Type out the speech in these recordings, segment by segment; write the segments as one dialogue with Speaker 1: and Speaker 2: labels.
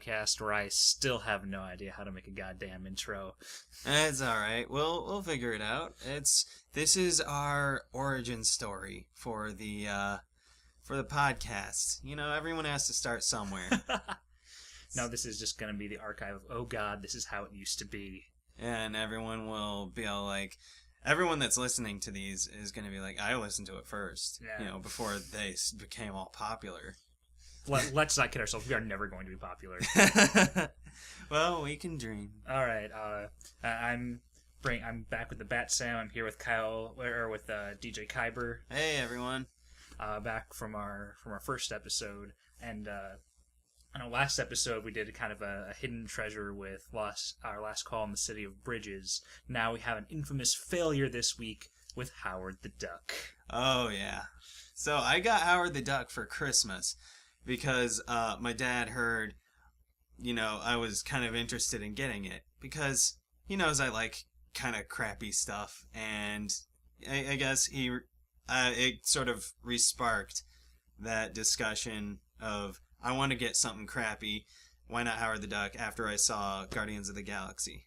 Speaker 1: podcast where I still have no idea how to make a goddamn intro.
Speaker 2: It's all right. We'll figure it out. This is our origin story for the podcast. You know, everyone has to start somewhere.
Speaker 1: No, this is just going to be the archive of, oh god, this is how it used to be.
Speaker 2: And everyone will be all like, everyone that's listening to these is going to be like, I listened to it first, before they became all popular.
Speaker 1: Let's not kid ourselves. We are never going to be popular.
Speaker 2: Well, we can dream.
Speaker 1: All right. I'm back with the Bat Sam. I'm here with DJ Kyber.
Speaker 2: Hey, everyone.
Speaker 1: Back from our first episode, and in our last episode we did kind of a hidden treasure with our last call in the City of Bridges. Now we have an infamous failure this week with Howard the Duck.
Speaker 2: Oh yeah. So I got Howard the Duck for Christmas because my dad heard, I was kind of interested in getting it because he knows I like kind of crappy stuff, and I guess it sort of re-sparked that discussion of, I want to get something crappy, why not Howard the Duck, after I saw Guardians of the Galaxy.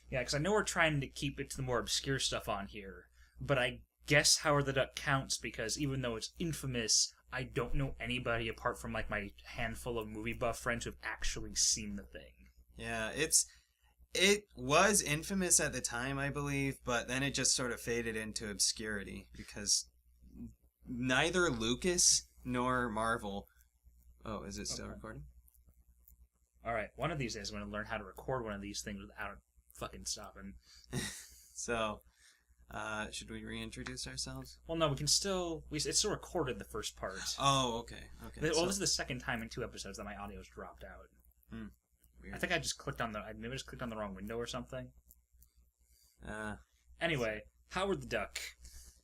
Speaker 1: Yeah, because I know we're trying to keep it to the more obscure stuff on here, but I guess Howard the Duck counts because even though it's infamous, I don't know anybody apart from like my handful of movie buff friends who have actually seen the thing.
Speaker 2: Yeah, it was infamous at the time, I believe, but then it just sort of faded into obscurity because neither Lucas nor Marvel... Oh, is it still recording?
Speaker 1: Alright, one of these days I'm going to learn how to record one of these things without fucking stopping.
Speaker 2: So, should we reintroduce ourselves?
Speaker 1: Well, no, we can still... It's still recorded, the first part.
Speaker 2: Oh, okay.
Speaker 1: Well, this is the second time in 2 episodes that my audio's dropped out.
Speaker 2: Weird.
Speaker 1: I think I just clicked on the wrong window or something. Anyway, Howard the Duck.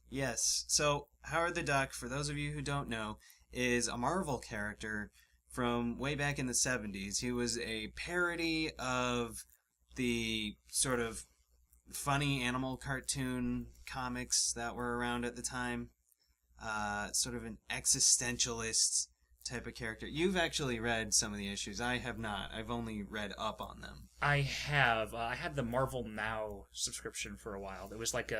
Speaker 2: Yes, so Howard the Duck, for those of you who don't know, is a Marvel character from way back in the 70s. He was a parody of the sort of funny animal cartoon comics that were around at the time. Sort of an existentialist type of character. You've actually read some of the issues. I have not. I've only read up on them.
Speaker 1: I have. I had the Marvel Now subscription for a while. It was like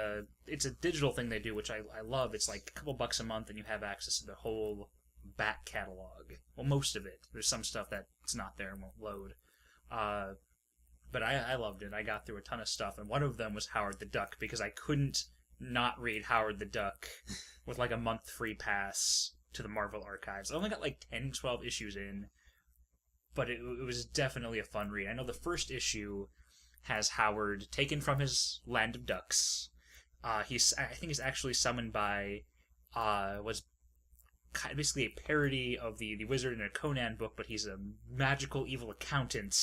Speaker 1: it's a digital thing they do, which I love. It's like a couple bucks a month and you have access to the whole back catalog. Well, most of it. There's some stuff that's not there and won't load. But I loved it. I got through a ton of stuff, and one of them was Howard the Duck, because I couldn't not read Howard the Duck with like a month free pass to the Marvel archives. I only got like 10, 12 issues in, but it was definitely a fun read. I know the first issue has Howard taken from his land of ducks. I think he's actually summoned by was basically a parody of the wizard in a Conan book, but he's a magical evil accountant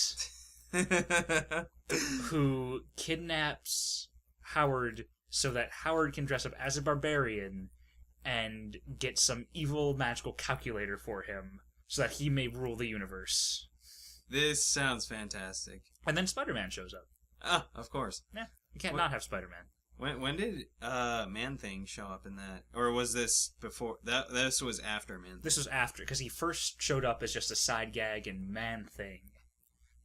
Speaker 1: who kidnaps Howard so that Howard can dress up as a barbarian and get some evil magical calculator for him so that he may rule the universe.
Speaker 2: This sounds fantastic.
Speaker 1: And then Spider-Man shows up.
Speaker 2: Ah, of course.
Speaker 1: Yeah, you can't not have Spider-Man.
Speaker 2: When did Man-Thing show up in that? Or was this before? This was after Man-Thing.
Speaker 1: This was after, because he first showed up as just a side gag in Man-Thing.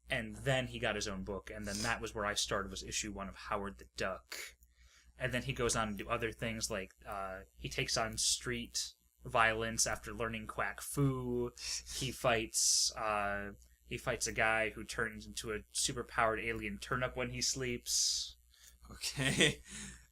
Speaker 1: And then he got his own book, and then that was where I started, was issue 1 of Howard the Duck. And then he goes on to do other things, like he takes on street violence after learning Quack Fu. He fights a guy who turns into a super-powered alien turnip when he sleeps.
Speaker 2: Okay,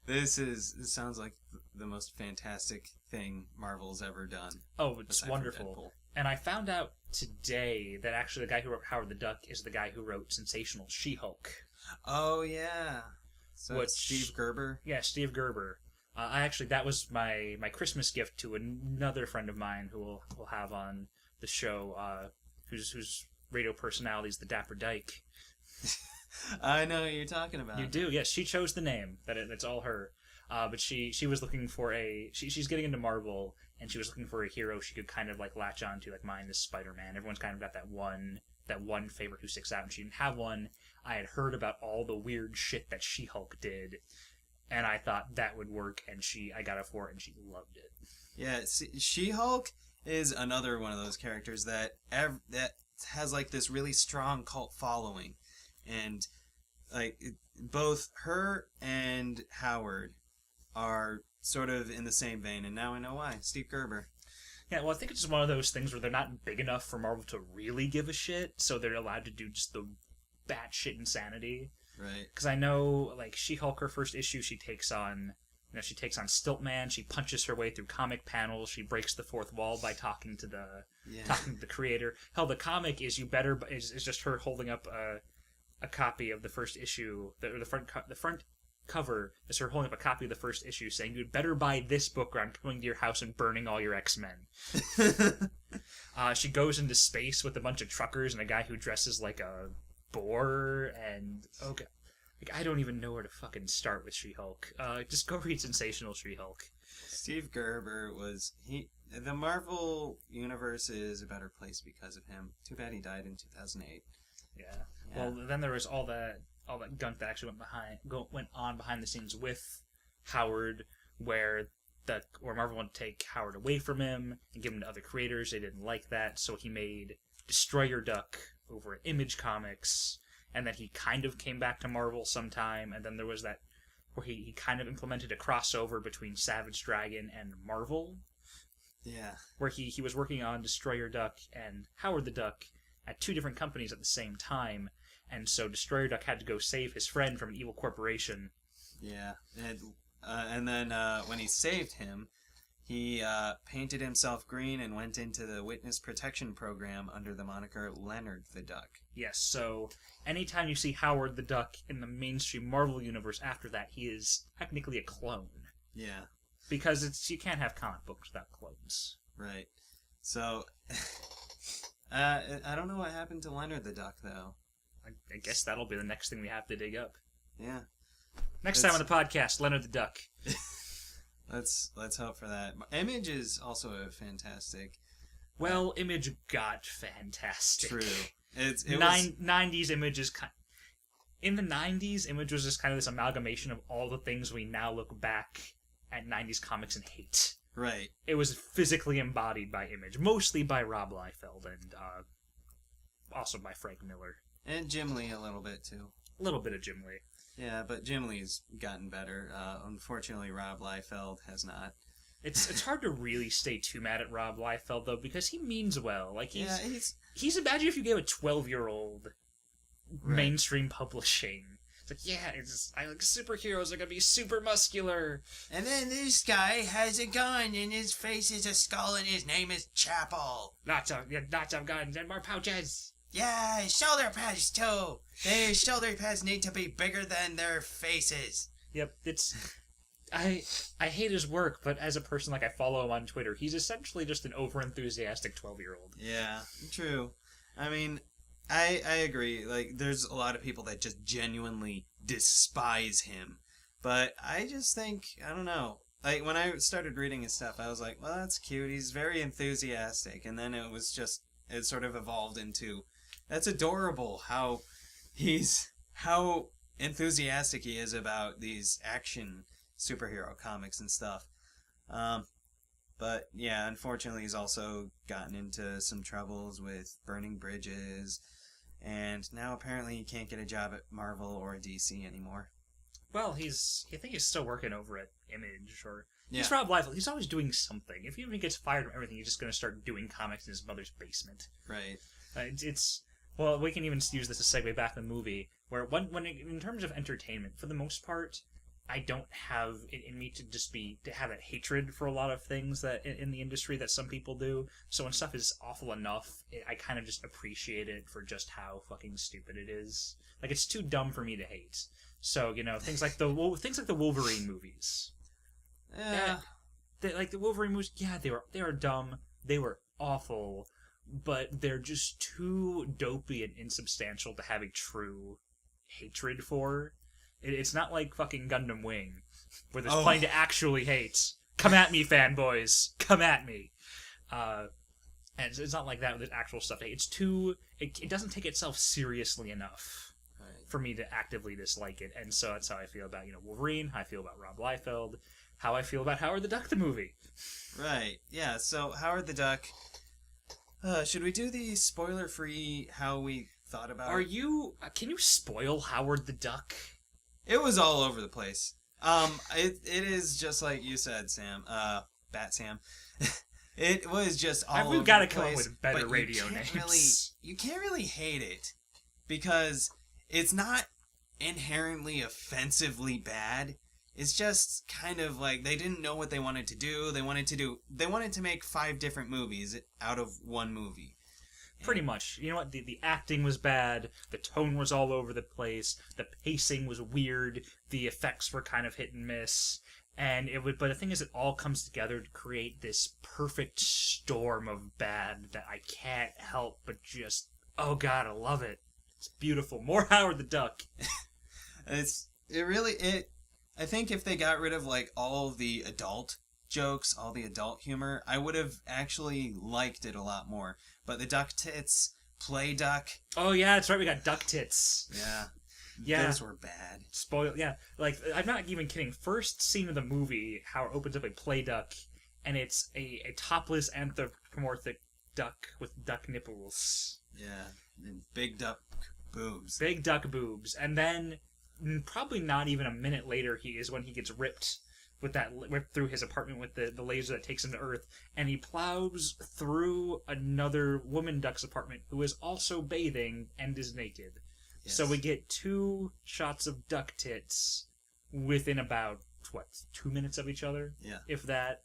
Speaker 2: this sounds like the most fantastic thing Marvel's ever done.
Speaker 1: Oh, it's wonderful. And I found out today that actually the guy who wrote Howard the Duck is the guy who wrote Sensational She-Hulk.
Speaker 2: Oh, yeah. So it's Steve Gerber?
Speaker 1: Yeah, Steve Gerber. That was my Christmas gift to another friend of mine who we'll have on the show, whose radio personality is the Dapper Dyke.
Speaker 2: I know what you're talking about.
Speaker 1: You do, yes. She chose the name. It's all her. But she was looking for she's getting into Marvel, and she was looking for a hero she could kind of like latch onto. Like, mine is Spider-Man. Everyone's kind of got that one favorite who sticks out, and she didn't have one. I had heard about all the weird shit that She-Hulk did, and I thought that would work, and I got it for her, and she loved it.
Speaker 2: Yeah, She-Hulk is another one of those characters that has like this really strong cult following, and like both her and Howard are sort of in the same vein, and now I know why. Steve Gerber.
Speaker 1: Yeah, well, I think it's just one of those things where they're not big enough for Marvel to really give a shit, so they're allowed to do just the batshit insanity.
Speaker 2: Right.
Speaker 1: Because I know, like, She-Hulk, her first issue, she takes on Stiltman. She punches her way through comic panels. She breaks the fourth wall by talking to the creator. Hell, the comic is just her holding up a copy of the first issue. The front cover is her holding up a copy of the first issue, saying, "You'd better buy this book, or I'm coming to your house and burning all your X-Men." She goes into space with a bunch of truckers and a guy who dresses like a boar, and okay. Like, I don't even know where to fucking start with She-Hulk. Just go read Sensational She-Hulk.
Speaker 2: Steve Gerber the Marvel universe is a better place because of him. Too bad he died in 2008.
Speaker 1: Yeah. Well, then there was all that gunk that actually went on behind the scenes with Howard, where Marvel wanted to take Howard away from him and give him to other creators. They didn't like that, so he made Destroyer Duck over at Image Comics. And then he kind of came back to Marvel sometime, and then there was that where he kind of implemented a crossover between Savage Dragon and Marvel.
Speaker 2: Yeah.
Speaker 1: Where he was working on Destroyer Duck and Howard the Duck at two different companies at the same time, and so Destroyer Duck had to go save his friend from an evil corporation.
Speaker 2: Yeah, and then when he saved him, he painted himself green and went into the Witness Protection Program under the moniker Leonard the Duck.
Speaker 1: Yes, so anytime you see Howard the Duck in the mainstream Marvel universe after that, he is technically a clone.
Speaker 2: Yeah.
Speaker 1: Because you can't have comic books without clones.
Speaker 2: Right. So, I don't know what happened to Leonard the Duck, though.
Speaker 1: I guess that'll be the next thing we have to dig up.
Speaker 2: Yeah.
Speaker 1: Next time on the podcast, Leonard the Duck.
Speaker 2: Let's hope for that. Image is also a fantastic.
Speaker 1: Well, Image got fantastic.
Speaker 2: True. It
Speaker 1: 90s Image is in the 90s, Image was just kind of this amalgamation of all the things we now look back at 90s comics and hate.
Speaker 2: Right.
Speaker 1: It was physically embodied by Image, mostly by Rob Liefeld and also by Frank Miller.
Speaker 2: And Jim Lee a little bit, too.
Speaker 1: A little bit of Jim Lee.
Speaker 2: Yeah, but Jim Lee's gotten better. Unfortunately, Rob Liefeld has not.
Speaker 1: It's hard to really stay too mad at Rob Liefeld, though, because he means well. Like, he's imagine if you gave a 12-year-old mainstream publishing. It's like, yeah, I like superheroes are gonna be super muscular.
Speaker 2: And then this guy has a gun, and his face is a skull, and his name is Chapel.
Speaker 1: Lots of guns and more pouches.
Speaker 2: Yeah, shoulder pads too. Their shoulder pads need to be bigger than their faces.
Speaker 1: Yep, I hate his work, but as a person, like, I follow him on Twitter, he's essentially just an over-enthusiastic 12-year-old.
Speaker 2: Yeah, true. I mean, I agree. Like, there's a lot of people that just genuinely despise him. But I just think, I don't know. Like, when I started reading his stuff, I was like, well, that's cute. He's very enthusiastic. And then it sort of evolved into, that's adorable how enthusiastic he is about these action superhero comics and stuff. But yeah, unfortunately he's also gotten into some troubles with burning bridges, and now apparently he can't get a job at Marvel or DC anymore.
Speaker 1: Well, I think he's still working over at Image, or he's
Speaker 2: Yeah.
Speaker 1: Rob Liefeld. He's always doing something. If he gets fired from everything, he's just going to start doing comics in his mother's basement.
Speaker 2: Right.
Speaker 1: Well, we can even use this to segue back to the movie, where in terms of entertainment, for the most part, I don't have it in me to have that hatred for a lot of things that in the industry that some people do. So when stuff is awful enough, I kind of just appreciate it for just how fucking stupid it is. Like, it's too dumb for me to hate. So, things like the Wolverine movies.
Speaker 2: Yeah.
Speaker 1: Like the Wolverine movies, they are dumb. They were awful, but they're just too dopey and insubstantial to have a true hatred for. It's not like fucking Gundam Wing, where there's plenty to actually hate. Come at me, fanboys. Come at me. And it's not like that with actual stuff. It doesn't take itself seriously enough for me to actively dislike it. And so that's how I feel about, Wolverine, how I feel about Rob Liefeld, how I feel about Howard the Duck the movie.
Speaker 2: Right. Yeah, so Howard the Duck, Should we do the spoiler-free how we thought about
Speaker 1: Are
Speaker 2: it?
Speaker 1: you? Can you spoil Howard the Duck?
Speaker 2: It was all over the place. It is just like you said, Sam. Bat Sam. It was just all over
Speaker 1: We've got to
Speaker 2: the
Speaker 1: come up
Speaker 2: place,
Speaker 1: with better
Speaker 2: but
Speaker 1: radio names.
Speaker 2: You can't really hate it because it's not inherently offensively bad. It's just kind of like they didn't know what they wanted to do. They wanted to make 5 different movies out of one movie.
Speaker 1: Pretty much. You know what? The acting was bad. The tone was all over the place. The pacing was weird. The effects were kind of hit and miss. And but the thing is, it all comes together to create this perfect storm of bad that I can't help but just, oh god, I love it. It's beautiful. More Howard the Duck.
Speaker 2: I think if they got rid of like all the adult jokes, all the adult humor, I would have actually liked it a lot more. But the duck tits, play duck.
Speaker 1: Oh yeah, that's right. We got duck tits.
Speaker 2: Yeah, those were bad.
Speaker 1: Yeah. Like, I'm not even kidding. First scene of the movie, how it opens up a play duck, and it's a topless anthropomorphic duck with duck nipples.
Speaker 2: Yeah, and big duck boobs.
Speaker 1: Big duck boobs. And then, probably not even a minute later, when he gets ripped through his apartment with the laser that takes him to Earth, and he plows through another woman duck's apartment who is also bathing and is naked.
Speaker 2: Yes.
Speaker 1: So we get 2 shots of duck tits within about, 2 minutes of each other?
Speaker 2: Yeah.
Speaker 1: If that.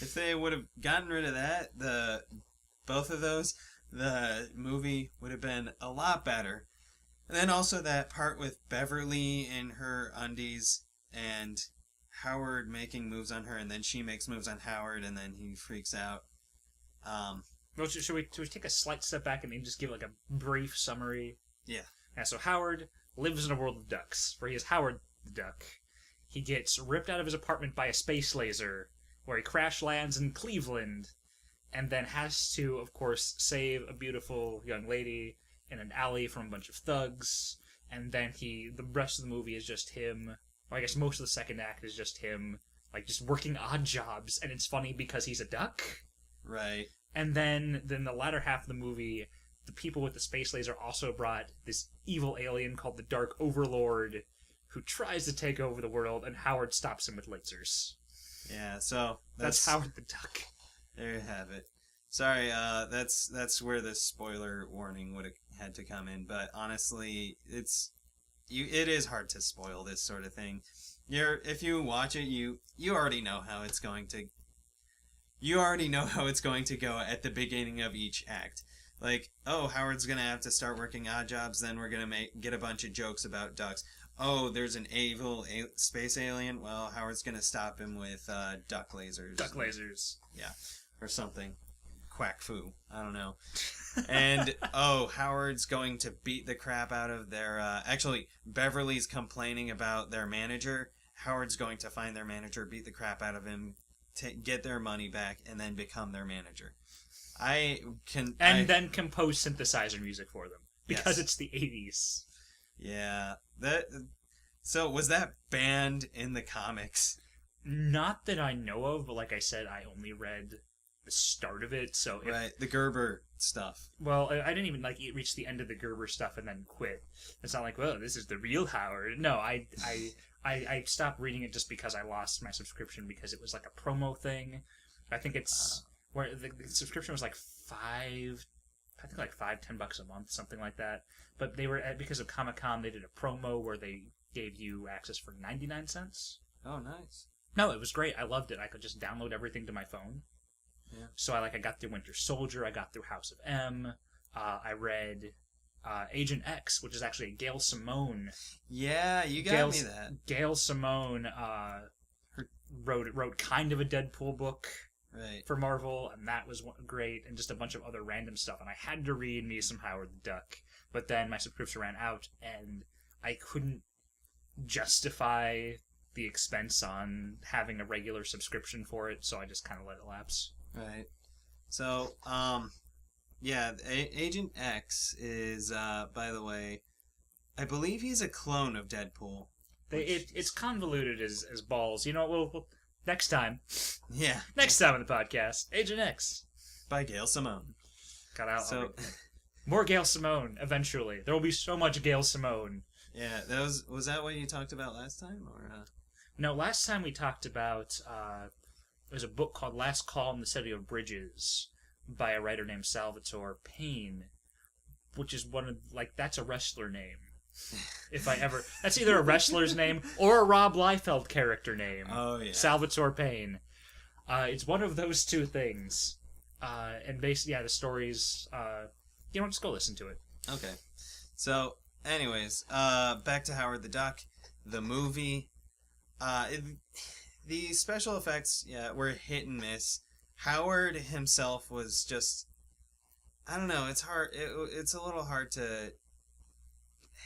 Speaker 2: If they would have gotten rid of that, both of those, the movie would have been a lot better. And then also that part with Beverly in her undies and Howard making moves on her, and then she makes moves on Howard, and then he freaks out.
Speaker 1: Well, should we take a slight step back and just give like a brief summary?
Speaker 2: Yeah.
Speaker 1: So Howard lives in a world of ducks, where he is Howard the Duck. He gets ripped out of his apartment by a space laser, where he crash lands in Cleveland, and then has to, of course, save a beautiful young lady in an alley from a bunch of thugs. And then the rest of the movie is just him. Or I guess most of the second act is just him, like, just working odd jobs, and it's funny because he's a duck.
Speaker 2: Right.
Speaker 1: And then the latter half of the movie, the people with the space laser also brought this evil alien called the Dark Overlord, who tries to take over the world, and Howard stops him with lasers.
Speaker 2: Yeah, so
Speaker 1: that's Howard the Duck.
Speaker 2: There you have it. Sorry, that's where the spoiler warning would have had to come in, but honestly, it is hard to spoil this sort of thing. If you watch it, you already know how it's going to. You already know how it's going to go at the beginning of each act. Like, oh, Howard's gonna have to start working odd jobs. Then we're gonna get a bunch of jokes about ducks. Oh, there's an evil space alien. Well, Howard's gonna stop him with duck lasers.
Speaker 1: Duck lasers.
Speaker 2: Yeah, or something. Quack foo. I don't know. And, oh, Howard's going to beat the crap out of their... actually, Beverly's complaining about their manager. Howard's going to find their manager, beat the crap out of him, get their money back, and then become their manager.
Speaker 1: Then compose synthesizer music for them. Because it's the 80s.
Speaker 2: Yeah. So, was that banned in the comics?
Speaker 1: Not that I know of, but like I said, I only read the start of it, so
Speaker 2: right, the Gerber stuff.
Speaker 1: Well, I didn't even reach the end of the Gerber stuff and then quit. It's not like, well, this is the real Howard. No, I stopped reading it just because I lost my subscription because it was like a promo thing. I think it's where the subscription was like $10 a month, something like that. But they were because of Comic-Con, they did a promo where they gave you access for 99 cents.
Speaker 2: Oh, nice.
Speaker 1: No, it was great. I loved it. I could just download everything to my phone.
Speaker 2: Yeah.
Speaker 1: So I got through Winter Soldier, I got through House of M, I read Agent X, which is actually Gail Simone.
Speaker 2: Yeah, you got me that.
Speaker 1: Gail Simone wrote kind of a Deadpool book for Marvel, and that was great, and just a bunch of other random stuff. And I had to read me some Howard the Duck, but then my subscription ran out, and I couldn't justify the expense on having a regular subscription for it, so I just kind of let it lapse.
Speaker 2: Right. So, yeah, Agent X is, by the way, I believe he's a clone of Deadpool.
Speaker 1: It's convoluted as balls. You know, we'll next time.
Speaker 2: Yeah.
Speaker 1: Next time on the podcast, Agent X.
Speaker 2: By Gail Simone.
Speaker 1: Got out.
Speaker 2: So,
Speaker 1: More Gail Simone, eventually. There will be so much Gail Simone.
Speaker 2: yeah, was that what you talked about last time? Or
Speaker 1: No, last time we talked about, there's a book called Last Call in the City of Bridges by a writer named Salvatore Payne, which is that's a wrestler name. If I ever... That's either a wrestler's name or a Rob Liefeld character name.
Speaker 2: Oh, yeah.
Speaker 1: Salvatore Payne. It's one of those two things. And basically, yeah, the story's... just go listen to it.
Speaker 2: Okay. So, anyways, back to Howard the Duck. The movie... the special effects, were hit and miss. Howard himself was just... I don't know, it's hard... it's a little hard to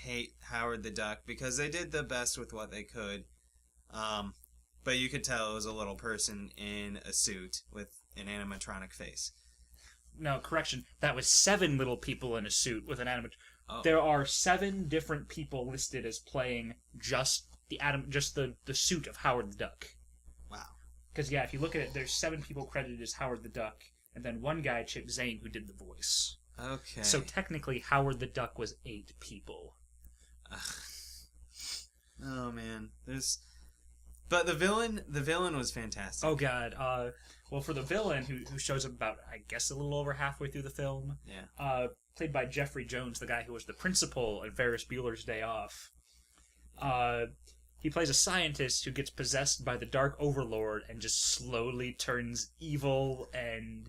Speaker 2: hate Howard the Duck because they did the best with what they could. But you could tell it was a little person in a suit with an animatronic face.
Speaker 1: No, correction. That was 7 little people in a suit with an animatronic.
Speaker 2: Oh.
Speaker 1: There are 7 different people listed as playing just the suit of Howard the Duck.
Speaker 2: Wow.
Speaker 1: Because, if you look at it, there's 7 people credited as Howard the Duck, and then one guy, Chip Zane, who did the voice.
Speaker 2: Okay.
Speaker 1: So technically, Howard the Duck was 8 people.
Speaker 2: Oh, man. But the villain was fantastic.
Speaker 1: Oh, God. Well, for the villain, who shows up about, I guess, a little over halfway through the film, played by Jeffrey Jones, the guy who was the principal in Ferris Bueller's Day Off. He plays a scientist who gets possessed by the Dark Overlord and just slowly turns evil, and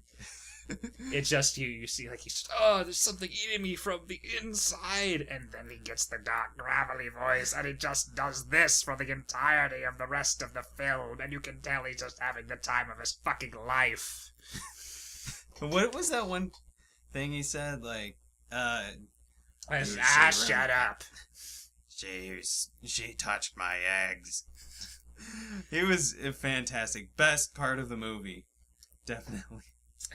Speaker 1: it's just, you see, he's just, there's something eating me from the inside, and then he gets the dark, gravelly voice, and he just does this for the entirety of the rest of the film, and you can tell he's just having the time of his fucking life.
Speaker 2: What was that one thing he said,
Speaker 1: shut up.
Speaker 2: She touched my eggs. He was fantastic. Best part of the movie. Definitely.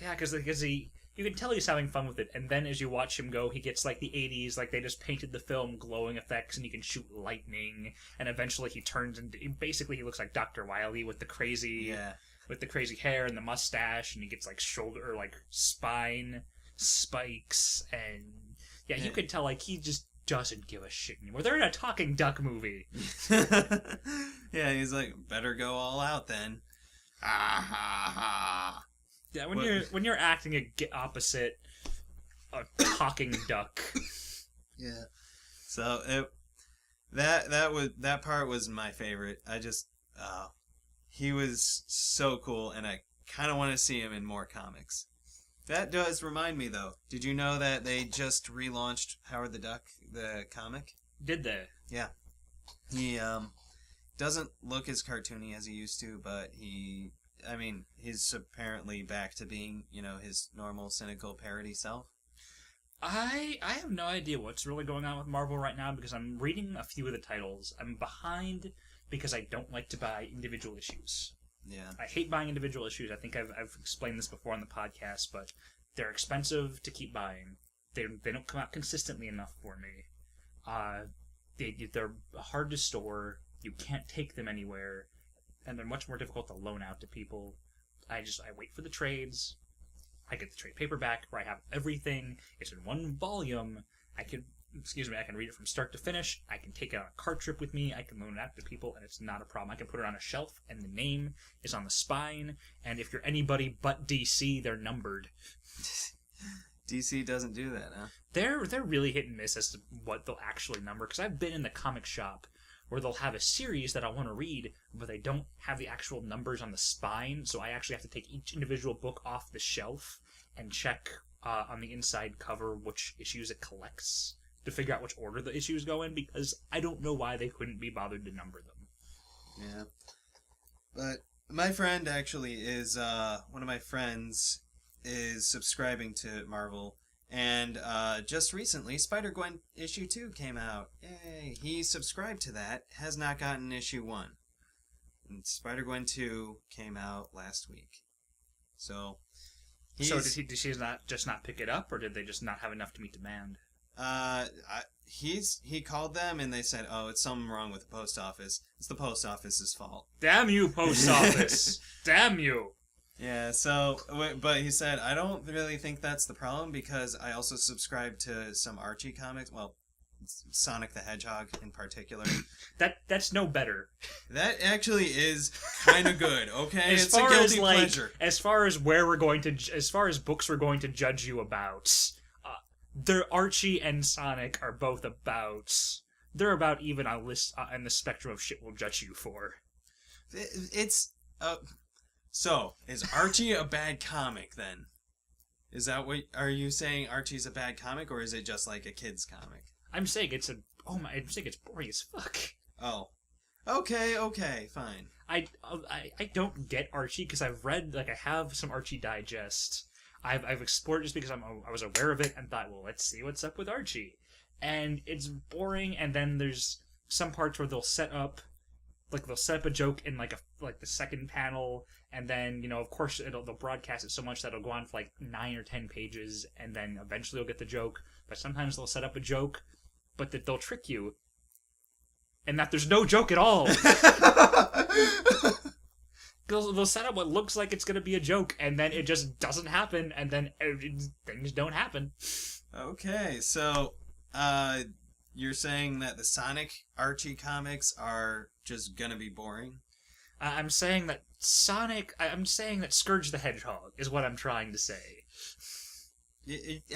Speaker 1: Yeah, because you can tell he's having fun with it, and then as you watch him go, he gets the 80s, they just painted the film glowing effects, and he can shoot lightning, and eventually he turns into, basically he looks like Dr. Wily with the crazy hair and the mustache, and he gets shoulder, or spine spikes, and you can tell he just doesn't give a shit anymore. They're in a talking duck movie.
Speaker 2: Yeah, he's better go all out then. Ah ha ha.
Speaker 1: Yeah, when you're acting opposite a talking duck.
Speaker 2: Yeah. So that part was my favorite. I just he was so cool, and I kind of want to see him in more comics. That does remind me, though. Did you know that they just relaunched Howard the Duck, the comic?
Speaker 1: Did they?
Speaker 2: Yeah. He doesn't look as cartoony as he used to, but he's apparently back to being, his normal cynical parody self.
Speaker 1: I have no idea what's really going on with Marvel right now because I'm reading a few of the titles. I'm behind because I don't like to buy individual issues.
Speaker 2: Yeah.
Speaker 1: I hate buying individual issues. I think I've explained this before on the podcast, but they're expensive to keep buying. They don't come out consistently enough for me. They're hard to store. You can't take them anywhere, and they're much more difficult to loan out to people. I wait for the trades. I get the trade paperback where I have everything. It's in one volume. I can read it from start to finish. I can take it on a car trip with me. I can loan it out to people, and it's not a problem. I can put it on a shelf, and the name is on the spine. And if you're anybody but DC, they're numbered.
Speaker 2: DC doesn't do that, huh?
Speaker 1: They're really hit and miss as to what they'll actually number. Because I've been in the comic shop where they'll have a series that I want to read, but they don't have the actual numbers on the spine. So I actually have to take each individual book off the shelf and check on the inside cover which issues it collects, to figure out which order the issues go in, because I don't know why they couldn't be bothered to number them.
Speaker 2: Yeah. But my friend actually is, one of my friends is subscribing to Marvel, and just recently, Spider-Gwen issue 2 came out. Yay! He subscribed to that, has not gotten issue 1. And Spider-Gwen 2 came out last week. So did she not pick it up, or did they just not have enough to meet demand? He called them and they said, "Oh, it's something wrong with the post office. It's the post office's fault."
Speaker 1: Damn you, post office! Damn you!
Speaker 2: Yeah, so, but he said, I don't really think that's the problem because I also subscribe to some Archie comics. Well, Sonic the Hedgehog in particular.
Speaker 1: That's no better.
Speaker 2: That actually is kind of good, okay?
Speaker 1: As
Speaker 2: It's
Speaker 1: far
Speaker 2: a guilty
Speaker 1: as like,
Speaker 2: pleasure.
Speaker 1: as far as as far as books we're going to judge you about, Archie and Sonic are both about. They're about even on the spectrum of shit we'll judge you for.
Speaker 2: It's so is Archie a bad comic then? Is that what are you saying? Archie's a bad comic, or is it just like a kid's comic?
Speaker 1: I'm saying I'm saying it's boring as fuck.
Speaker 2: Oh, okay, fine.
Speaker 1: I don't get Archie because I've read I have some Archie digest. I've explored it just because I was aware of it and thought, well, let's see what's up with Archie, and it's boring. And then there's some parts where they'll set up a joke in the second panel, and then of course they'll broadcast it so much that it'll go on for 9 or 10 pages, and then eventually you'll get the joke. But sometimes they'll set up a joke, but that they'll trick you, and that there's no joke at all. They'll set up what looks like it's going to be a joke, and then it just doesn't happen, and then things don't happen.
Speaker 2: Okay, so you're saying that the Sonic Archie comics are just gonna be boring?
Speaker 1: I'm saying that Scourge the Hedgehog is what I'm trying to say.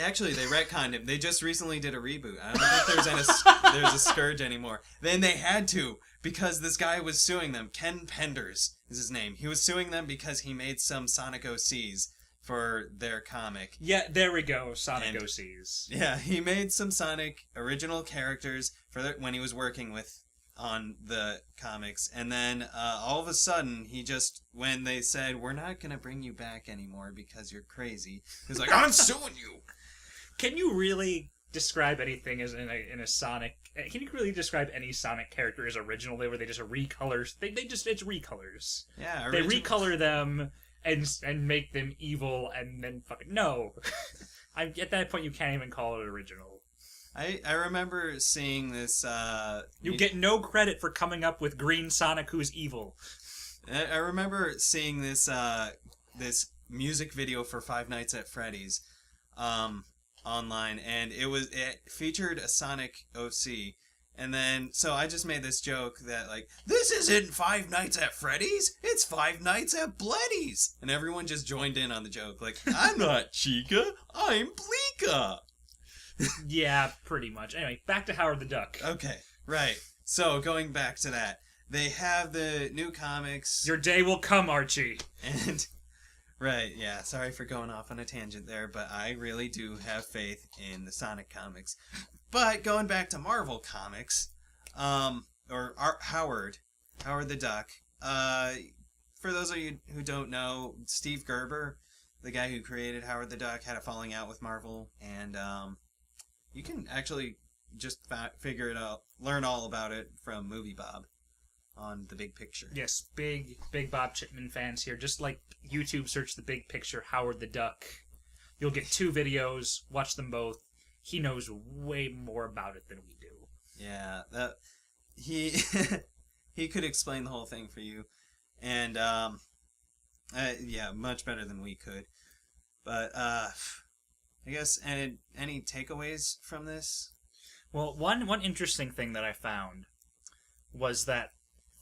Speaker 2: Actually, they retconned him. They just recently did a reboot. I don't think there's a Scourge anymore. Then they had to, because this guy was suing them. Ken Penders is his name. He was suing them because he made some Sonic OCs for their comic.
Speaker 1: Yeah, there we go, Sonic OCs.
Speaker 2: Yeah, he made some Sonic original characters when he was working on the comics, and then all of a sudden when they said, we're not gonna bring you back anymore because you're crazy, he was like, I'm suing you.
Speaker 1: Can you really describe anything as in a Sonic? Can you really describe any Sonic character as original? Where they just recolors? It's recolors.
Speaker 2: Yeah,
Speaker 1: they recolor them and make them evil, and then fucking no. At that point, you can't even call it original.
Speaker 2: I remember seeing this.
Speaker 1: You get no credit for coming up with Green Sonic who's evil.
Speaker 2: I remember seeing this this music video for Five Nights at Freddy's online, and it featured a Sonic OC. And then, so I just made this joke that, this isn't Five Nights at Freddy's, it's Five Nights at Bleddy's. And everyone just joined in on the joke. I'm not Chica, I'm Bleeka.
Speaker 1: Yeah, pretty much. Anyway, back to Howard the Duck.
Speaker 2: Okay, right. So, going back to that, they have the new comics.
Speaker 1: Your day will come, Archie.
Speaker 2: And, right, yeah, sorry for going off on a tangent there, but I really do have faith in the Sonic comics. But going back to Marvel Comics, or Howard the Duck, for those of you who don't know, Steve Gerber, the guy who created Howard the Duck, had a falling out with Marvel, and you can actually just figure it out, learn all about it from Movie Bob on The Big Picture.
Speaker 1: Yes, big Bob Chipman fans here. Just YouTube search The Big Picture, Howard the Duck. You'll get 2 videos, watch them both. He knows way more about it than we do.
Speaker 2: Yeah, he he could explain the whole thing for you, and yeah, much better than we could. But I guess any takeaways from this?
Speaker 1: Well, one interesting thing that I found was that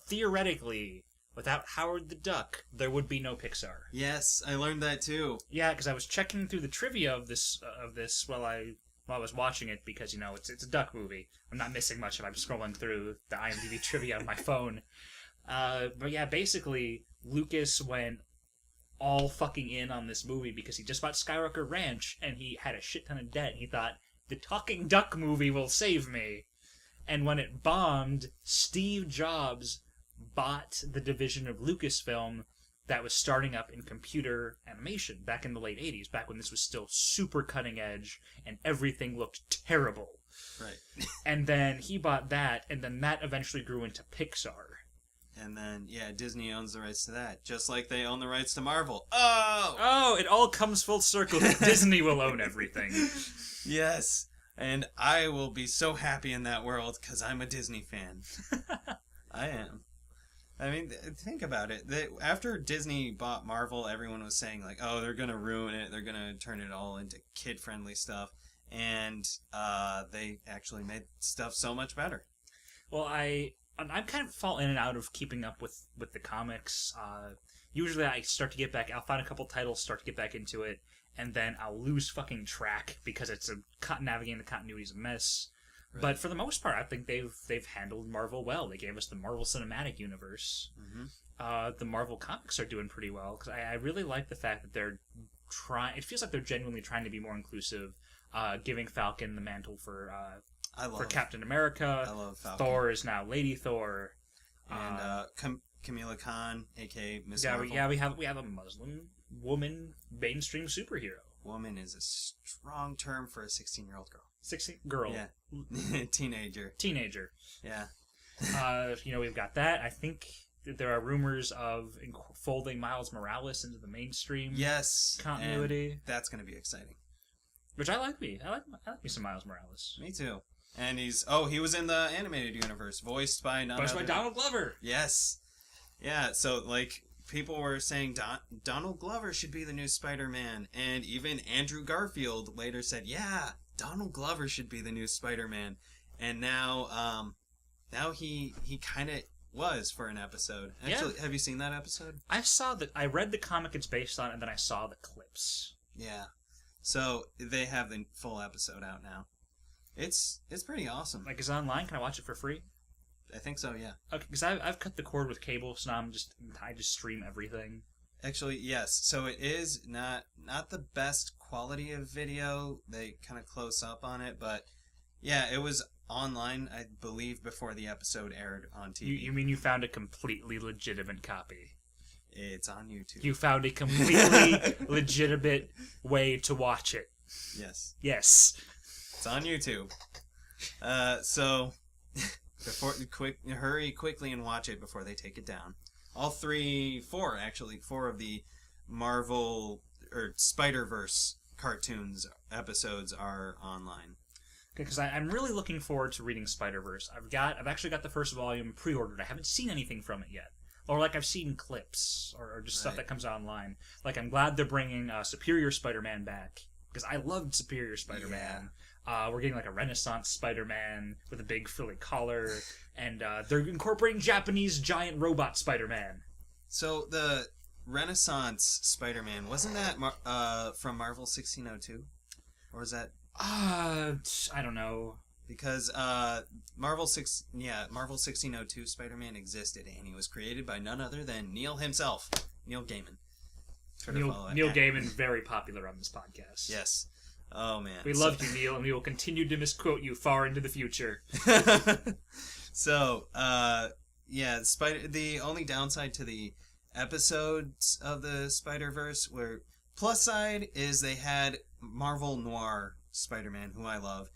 Speaker 1: theoretically, without Howard the Duck, there would be no Pixar.
Speaker 2: Yes, I learned that too.
Speaker 1: Yeah, because I was checking through the trivia of this while I was watching it, because it's a duck movie. I'm not missing much if I'm scrolling through the IMDb trivia on my phone. But yeah, basically Lucas went all fucking in on this movie because he just bought Skyrocket Ranch and he had a shit ton of debt. He thought the talking duck movie will save me. And when it bombed, Steve Jobs bought the division of Lucasfilm that was starting up in computer animation back in the late 80s, back when this was still super cutting edge and everything looked terrible.
Speaker 2: Right.
Speaker 1: And then he bought that, and then that eventually grew into Pixar.
Speaker 2: And then, yeah, Disney owns the rights to that, just like they own the rights to Marvel.
Speaker 1: Oh, it all comes full circle. Disney will own everything.
Speaker 2: Yes, and I will be so happy in that world, because I'm a Disney fan. I am. I mean, think about it. After Disney bought Marvel, everyone was saying, like, oh, they're going to ruin it. They're going to turn it all into kid-friendly stuff. And they actually made stuff so much better.
Speaker 1: Well, I'm kind of fall in and out of keeping up with the comics. Usually I start to get back, I'll find a couple titles, start to get back into it, and then I'll lose fucking track because it's navigating the continuity is a mess. Right. But for the most part, I think they've handled Marvel well. They gave us the Marvel Cinematic Universe. Mm-hmm. The Marvel comics are doing pretty well because I really like the fact that they're trying. It feels like they're genuinely trying to be more inclusive, giving Falcon the mantle for Captain America.
Speaker 2: I love Falcon.
Speaker 1: Thor is now Lady Thor,
Speaker 2: and Kamala Khan, aka Miss
Speaker 1: Marvel.
Speaker 2: Yeah,
Speaker 1: we have a Muslim woman mainstream superhero.
Speaker 2: Woman is a strong term for a 16-year-old girl.
Speaker 1: 16 girl.
Speaker 2: Yeah. Teenager. Yeah.
Speaker 1: We've got that. I think there are rumors of folding Miles Morales into the mainstream continuity.
Speaker 2: And that's going to be exciting.
Speaker 1: Which I like I like me some Miles Morales.
Speaker 2: Me too. And he was in the animated universe, voiced by
Speaker 1: Donald Glover.
Speaker 2: Yes. Yeah, so like people were saying Donald Glover should be the new Spider-Man, and even Andrew Garfield later said, "Yeah, Donald Glover should be the new Spider-Man." And now he kind of was for an episode. Actually, Have you seen that episode?
Speaker 1: I saw that. I read the comic it's based on, and then I saw the clips.
Speaker 2: Yeah. So they have the full episode out now. It's pretty awesome.
Speaker 1: Like, is it online? Can I watch it for free?
Speaker 2: I think so, yeah.
Speaker 1: Okay, because I've cut the cord with cable, so now I just stream everything.
Speaker 2: Actually, yes. So it is not the best quality of video. They kind of close up on it, but yeah, it was online, I believe, before the episode aired on TV.
Speaker 1: You mean you found a completely legitimate copy?
Speaker 2: It's on YouTube.
Speaker 1: You found a completely legitimate way to watch it.
Speaker 2: Yes.
Speaker 1: Yes.
Speaker 2: It's on YouTube. So hurry quickly and watch it before they take it down. All four of the Marvel or Spider-Verse cartoons episodes are online.
Speaker 1: Okay, because I'm really looking forward to reading Spider-Verse. I've actually got the first volume pre-ordered. I haven't seen anything from it yet. Or, like, I've seen clips, or just stuff that comes online. Like, I'm glad they're bringing Superior Spider-Man back, because I loved Superior Spider-Man. Yeah. We're getting, like, a Renaissance Spider-Man with a big frilly collar, and they're incorporating Japanese giant robot Spider-Man.
Speaker 2: So, the Renaissance Spider-Man, wasn't that from Marvel 1602? Or is that...
Speaker 1: I don't know.
Speaker 2: Because Marvel 1602 Spider-Man existed, and he was created by none other than Neil himself, Neil Gaiman.
Speaker 1: Neil Gaiman, very popular on this podcast.
Speaker 2: Yes. Oh man,
Speaker 1: we love you, Neil, and we will continue to misquote you far into the future.
Speaker 2: So, the only downside to the episodes of the Spider-Verse were plus side is they had Marvel Noir Spider-Man, who I love.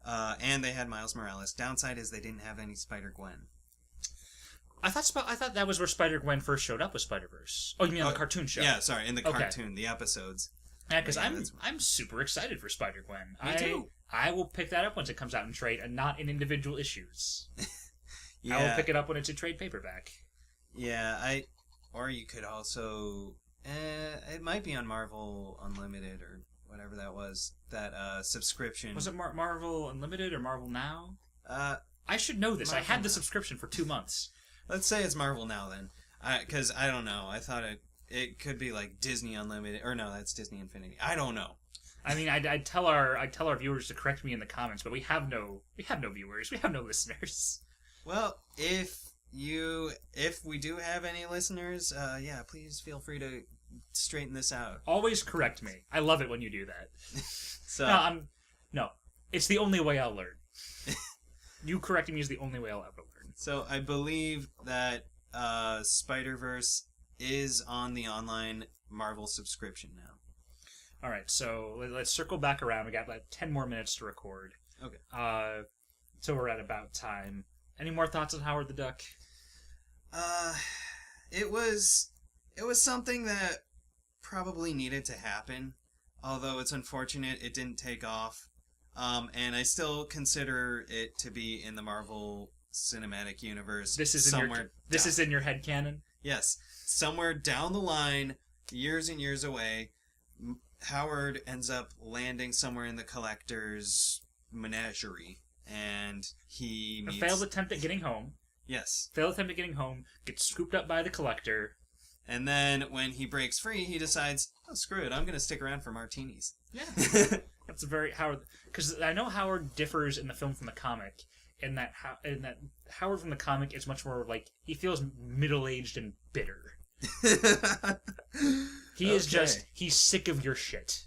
Speaker 2: And they had Miles Morales. Downside is they didn't have any Spider-Gwen.
Speaker 1: I thought that was where Spider-Gwen first showed up with Spider-Verse. Oh, you mean on the cartoon show?
Speaker 2: Yeah, sorry, in the cartoon, the episodes.
Speaker 1: Yeah, because I'm super excited for Spider-Gwen.
Speaker 2: Me too.
Speaker 1: I will pick that up once it comes out in trade, and not in individual issues.
Speaker 2: Yeah.
Speaker 1: I will pick it up when it's a trade paperback.
Speaker 2: Yeah, or you could also... it might be on Marvel Unlimited, or whatever that was, that subscription.
Speaker 1: Was it Marvel Unlimited or Marvel Now?
Speaker 2: I
Speaker 1: should know this. I had the subscription for 2 months.
Speaker 2: Let's say it's Marvel Now then, because I don't know. I thought it could be like Disney Unlimited, or no, that's Disney Infinity. I don't know.
Speaker 1: I mean, I'd tell our viewers to correct me in the comments, but we have no viewers. We have no listeners.
Speaker 2: Well, if we do have any listeners, please feel free to straighten this out.
Speaker 1: Always correct me. I love it when you do that. No, it's the only way I'll learn. You correcting me is the only way I'll ever learn.
Speaker 2: So I believe that Spider-Verse is on the online Marvel subscription now.
Speaker 1: All right, so let's circle back around. We got like 10 more minutes to record.
Speaker 2: Okay.
Speaker 1: So we're at about time. Any more thoughts on Howard the Duck?
Speaker 2: It was something that probably needed to happen, although it's unfortunate it didn't take off. And I still consider it to be in the Marvel cinematic universe.
Speaker 1: This is in your head canon.
Speaker 2: Yes, somewhere down the line, years and years away, Howard ends up landing somewhere in the Collector's menagerie, and he meets...
Speaker 1: A failed attempt at getting home.
Speaker 2: Yes.
Speaker 1: Failed attempt at getting home, gets scooped up by the Collector.
Speaker 2: And then when he breaks free, he decides, oh, screw it, I'm going to stick around for martinis.
Speaker 1: Yeah. That's a very Howard... Because I know Howard differs in the film from the comic, in that Howard from the comic is much more like... He feels middle-aged and bitter. He is just... He's sick of your shit.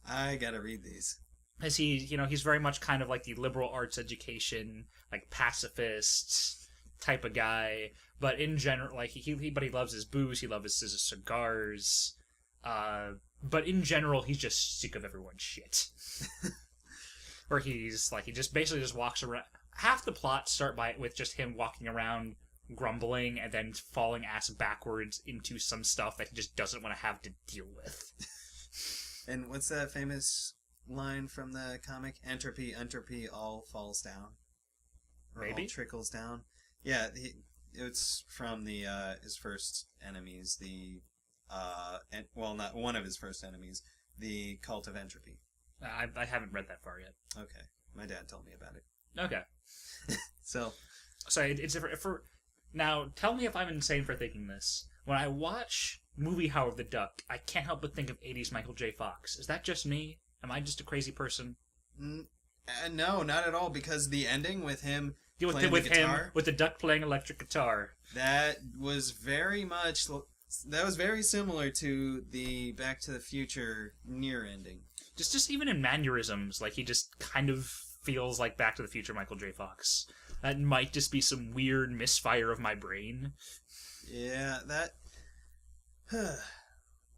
Speaker 2: I gotta read these.
Speaker 1: As he's very much kind of like the liberal arts education, like pacifist type of guy. But in general, like he loves his booze, he loves his cigars. But in general, he's just sick of everyone's shit. Where he just basically just walks around. Half the plots start with just him walking around grumbling and then falling ass backwards into some stuff that he just doesn't want to have to deal with.
Speaker 2: And what's that famous line from the comic? Entropy, all falls down. Or
Speaker 1: Maybe?
Speaker 2: All trickles down. Yeah, it's from his first enemies, not one of his first enemies, the Cult of Entropy.
Speaker 1: I haven't read that far yet.
Speaker 2: Okay. My dad told me about it.
Speaker 1: Okay.
Speaker 2: So
Speaker 1: it's different. Now, tell me if I'm insane for thinking this. When I watch movie Howard the Duck, I can't help but think of 80s Michael J. Fox. Is that just me? Am I just a crazy person?
Speaker 2: No, not at all, because the ending with him playing
Speaker 1: with
Speaker 2: the guitar...
Speaker 1: with the duck playing electric guitar.
Speaker 2: That was very similar to the Back to the Future near ending.
Speaker 1: Just even in mannerisms, like he just kind of feels like Back to the Future Michael J. Fox. That might just be some weird misfire of my brain.
Speaker 2: Yeah, that...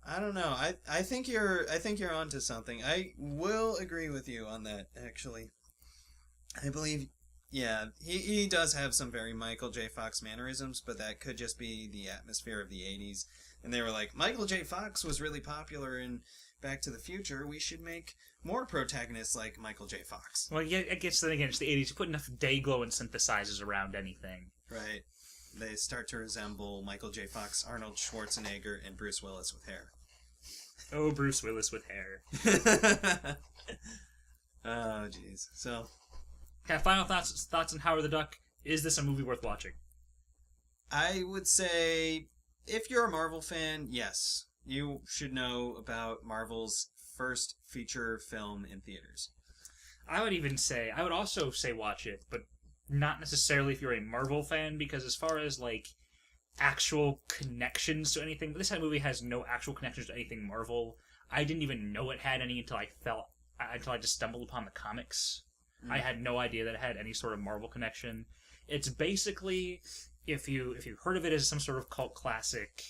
Speaker 2: I don't know. I think you're onto something. I will agree with you on that, actually. I believe, yeah, he does have some very Michael J. Fox mannerisms, but that could just be the atmosphere of the 80s. And they were like, Michael J. Fox was really popular in Back to the Future. We should make more protagonists like Michael J. Fox.
Speaker 1: Well, yeah, I guess then again, it's the 80s. You put enough day-glow and synthesizers around anything.
Speaker 2: Right. They start to resemble Michael J. Fox, Arnold Schwarzenegger, and Bruce Willis with hair.
Speaker 1: Oh, Bruce Willis with hair.
Speaker 2: Oh, jeez. So...
Speaker 1: Okay, final thoughts on Howard the Duck. Is this a movie worth watching?
Speaker 2: I would say, if you're a Marvel fan, yes. You should know about Marvel's first feature film in theaters.
Speaker 1: I would also say watch it, but not necessarily if you're a Marvel fan, because as far as, like, actual connections to anything, this movie has no actual connections to anything Marvel. I didn't even know it had any until I just stumbled upon the comics. I had no idea that it had any sort of Marvel connection. It's basically, if you've heard of it as some sort of cult classic,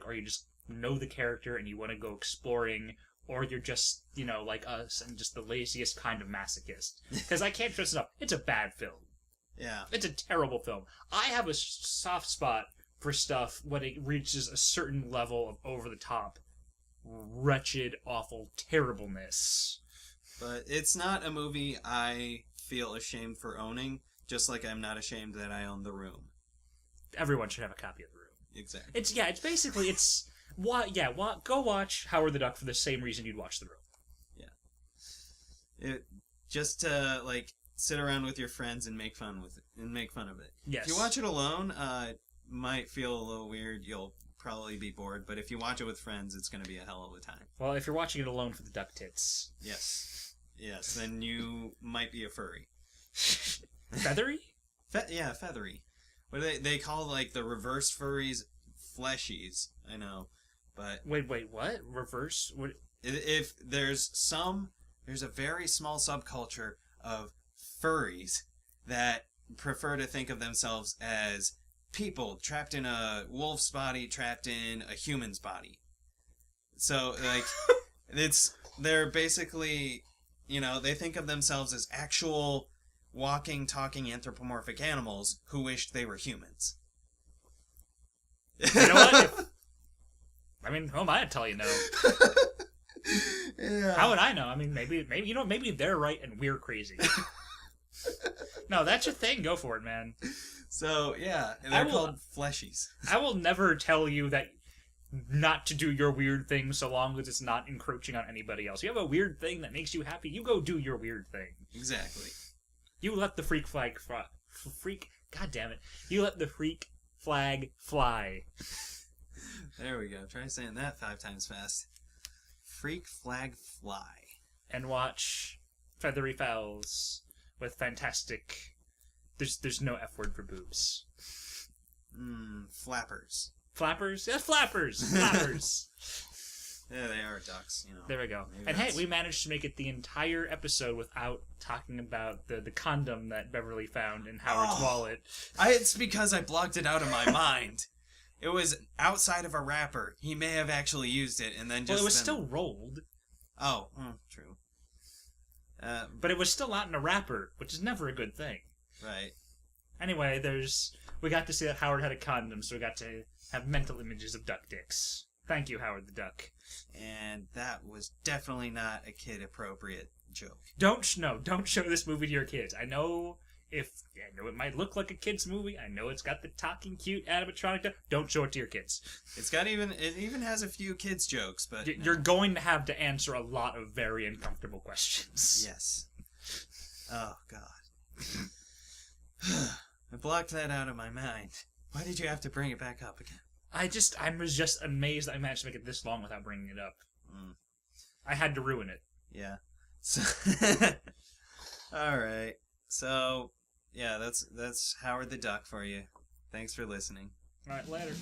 Speaker 1: or you just know the character and you want to go exploring, or you're just, like us and just the laziest kind of masochist. Because I can't dress it up. It's a bad film.
Speaker 2: Yeah.
Speaker 1: It's a terrible film. I have a soft spot for stuff when it reaches a certain level of over-the-top, wretched, awful terribleness.
Speaker 2: But it's not a movie I feel ashamed for owning, just like I'm not ashamed that I own The Room.
Speaker 1: Everyone should have a copy of The Room.
Speaker 2: Exactly.
Speaker 1: Go watch Howard the Duck for the same reason you'd watch The Room.
Speaker 2: Yeah. Just to, like, sit around with your friends and make fun of it.
Speaker 1: Yes.
Speaker 2: If you watch it alone, it might feel a little weird. You'll probably be bored, but if you watch it with friends, it's going to be a hell of a time.
Speaker 1: Well, if you're watching it alone for the duck tits.
Speaker 2: Yes, then you might be a furry.
Speaker 1: Feathery?
Speaker 2: Feathery. What do they call, like, the reverse furries fleshies, I know, but...
Speaker 1: Wait, what? Reverse? What?
Speaker 2: If there's a very small subculture of furries that prefer to think of themselves as people trapped in a wolf's body, trapped in a human's body. So, like, they're basically, they think of themselves as actual walking, talking anthropomorphic animals who wished they were humans.
Speaker 1: You know what? Who am I to tell you no?
Speaker 2: Yeah.
Speaker 1: How would I know? Maybe they're right and we're crazy. No, that's your thing. Go for it, man.
Speaker 2: So, yeah, and they're called fleshies.
Speaker 1: I will never tell you that not to do your weird thing so long as it's not encroaching on anybody else. You have a weird thing that makes you happy, you go do your weird thing.
Speaker 2: Exactly.
Speaker 1: You let the freak flag God damn it. You let the freak flag fly.
Speaker 2: There we go. Try saying that 5 times fast. Freak flag fly.
Speaker 1: And watch Feathery Fowls with fantastic... There's no F word for boobs.
Speaker 2: Flappers.
Speaker 1: Flappers? Yeah, flappers! Flappers!
Speaker 2: Yeah, they are ducks, you know.
Speaker 1: There we go. And hey, we managed to make it the entire episode without talking about the condom that Beverly found in Howard's wallet.
Speaker 2: It's because I blocked it out of my mind. It was outside of a wrapper. He may have actually used it and then just...
Speaker 1: Well, it was still rolled.
Speaker 2: Oh, true.
Speaker 1: But it was still not in a wrapper, which is never a good thing.
Speaker 2: Right.
Speaker 1: Anyway, we got to see that Howard had a condom, so we got to have mental images of duck dicks. Thank you, Howard the Duck.
Speaker 2: And that was definitely not a kid-appropriate joke.
Speaker 1: Don't show this movie to your kids. I know it might look like a kid's movie. I know it's got the talking cute animatronic duck. Don't show it to your kids.
Speaker 2: It even has a few kids jokes, but
Speaker 1: you're going to have to answer a lot of very uncomfortable questions.
Speaker 2: Yes. Oh God. I blocked that out of my mind. Why did you have to bring it back up again?
Speaker 1: I was just amazed I managed to make it this long without bringing it up. I had to ruin it.
Speaker 2: Yeah. So all right. So, yeah, that's Howard the Duck for you. Thanks for listening.
Speaker 1: All right, later.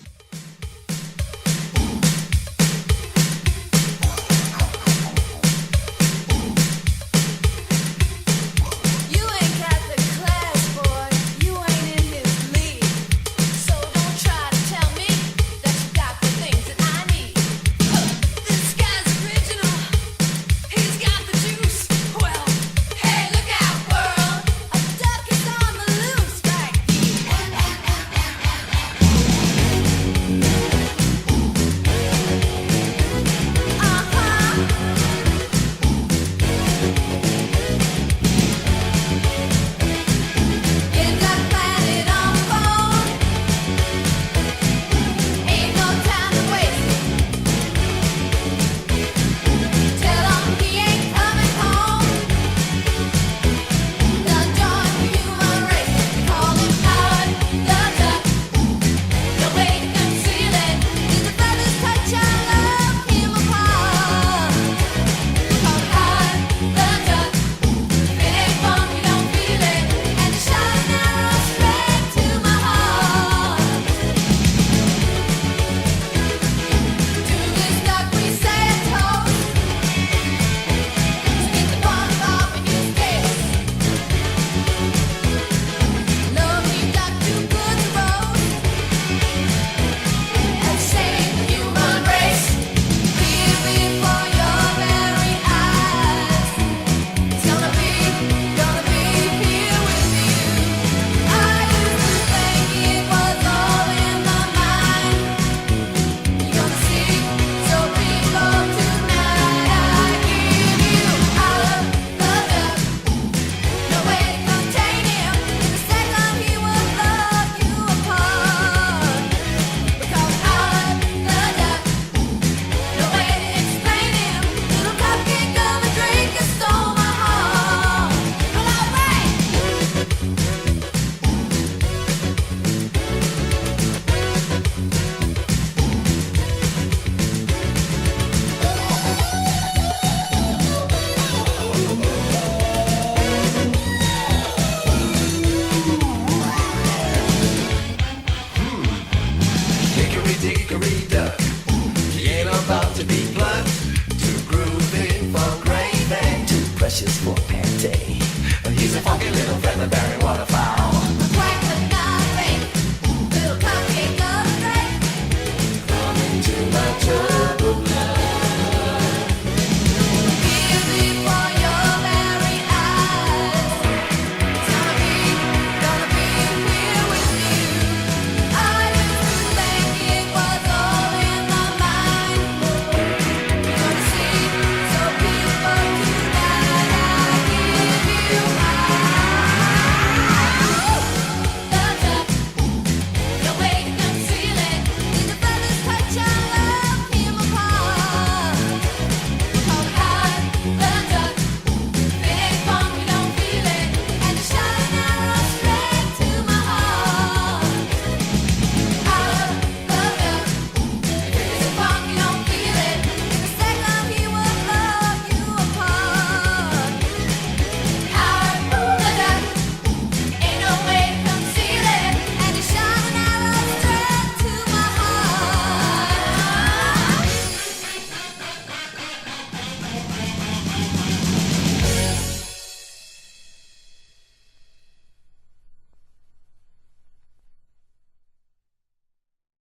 Speaker 3: precious for parents.